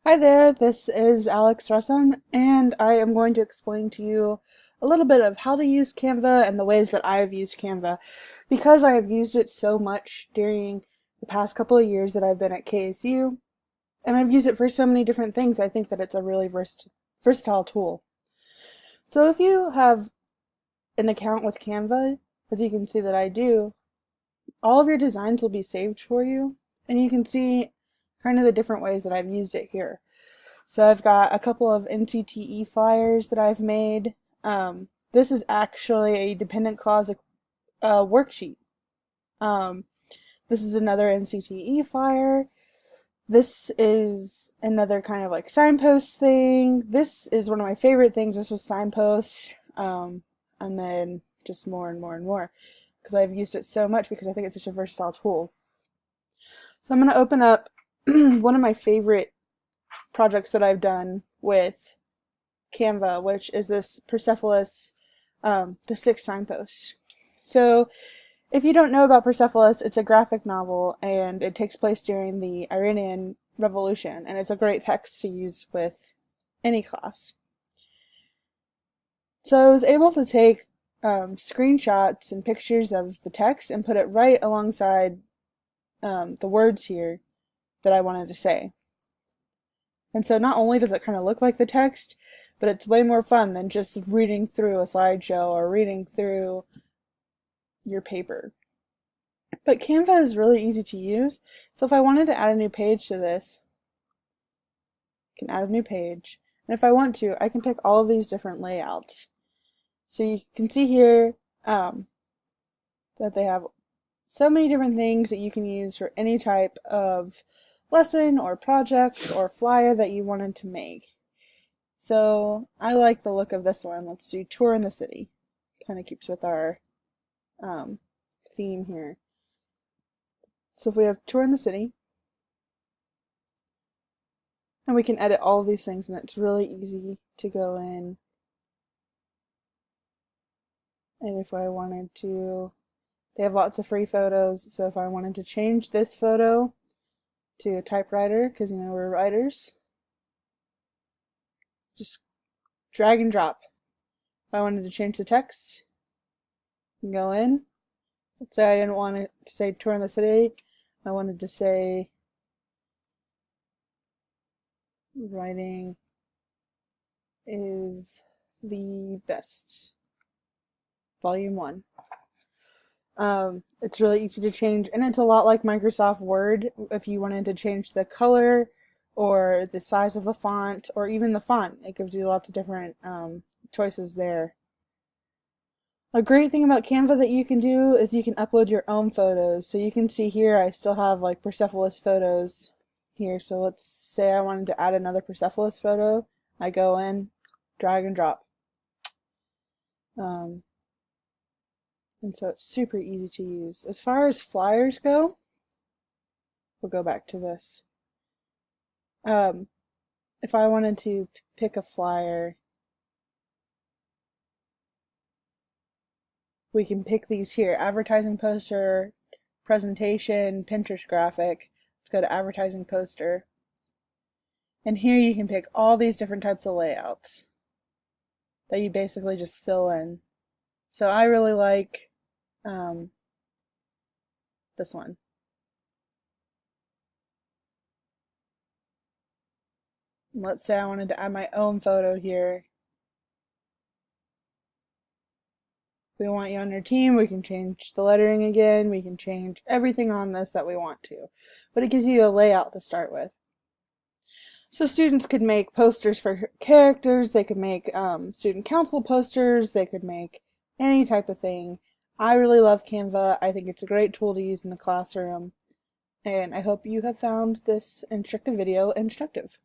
Hi there, this is Alex Russum, and I am going to explain to you a little bit of how to use Canva and the ways that I have used Canva. Because I have used it so much during the past couple of years that I've been at KSU, and I've used it for so many different things, I think that it's a really versatile tool. So if you have an account with Canva, as you can see that I do, all of your designs will be saved for you, and you can see kind of the different ways that I've used it here. So I've got a couple of NCTE flyers that I've made. This is actually a dependent clause worksheet. This is another NCTE flyer. This is another kind of like signpost thing. This is one of my favorite things. This was signpost. And then just more and more and more, because I've used it so much because I think it's such a versatile tool. So I'm going to open up one of my favorite projects that I've done with Canva, which is this Persepolis, the 6 signposts. So if you don't know about Persepolis, it's a graphic novel and it takes place during the Iranian Revolution, and it's a great text to use with any class. So I was able to take screenshots and pictures of the text and put it right alongside the words here that I wanted to say. And so not only does it kind of look like the text, but it's way more fun than just reading through a slideshow or reading through your paper. But Canva is really easy to use. So if I wanted to add a new page to this, I can add a new page. And if I want to, I can pick all of these different layouts. So you can see here that they have so many different things that you can use for any type of lesson or project or flyer that you wanted to make. So I like the look of this one. Let's do tour in the city. Kind of keeps with our theme here. So if we have tour in the city, and we can edit all of these things, and it's really easy to go in. And if I wanted to, they have lots of free photos, so if I wanted to change this photo to a typewriter, because you know we're writers, just drag and drop. If I wanted to change the text, I can go in. Let's say I didn't want it to say tour in the city, I wanted to say writing is the best. Volume 1. It's really easy to change, and it's a lot like Microsoft Word. If you wanted to change the color or the size of the font or even the font, it gives you lots of different choices there. A great thing about Canva that you can do is you can upload your own photos. So you can see here I still have like Persepolis photos here. So let's say I wanted to add another Persepolis photo. I go in, drag and drop. And so it's super easy to use. As far as flyers go, we'll go back to this. If I wanted to pick a flyer, we can pick these here: advertising poster, presentation, Pinterest graphic. Let's go to advertising poster. And here you can pick all these different types of layouts that you basically just fill in. So I really like this one. Let's say I wanted to add my own photo here. If we want you on your team, we can change the lettering again. We can change everything on this that we want to. But it gives you a layout to start with. So students could make posters for characters. They could make student council posters. They could make any type of thing. I really love Canva. I think it's a great tool to use in the classroom. And I hope you have found this instructive video instructive.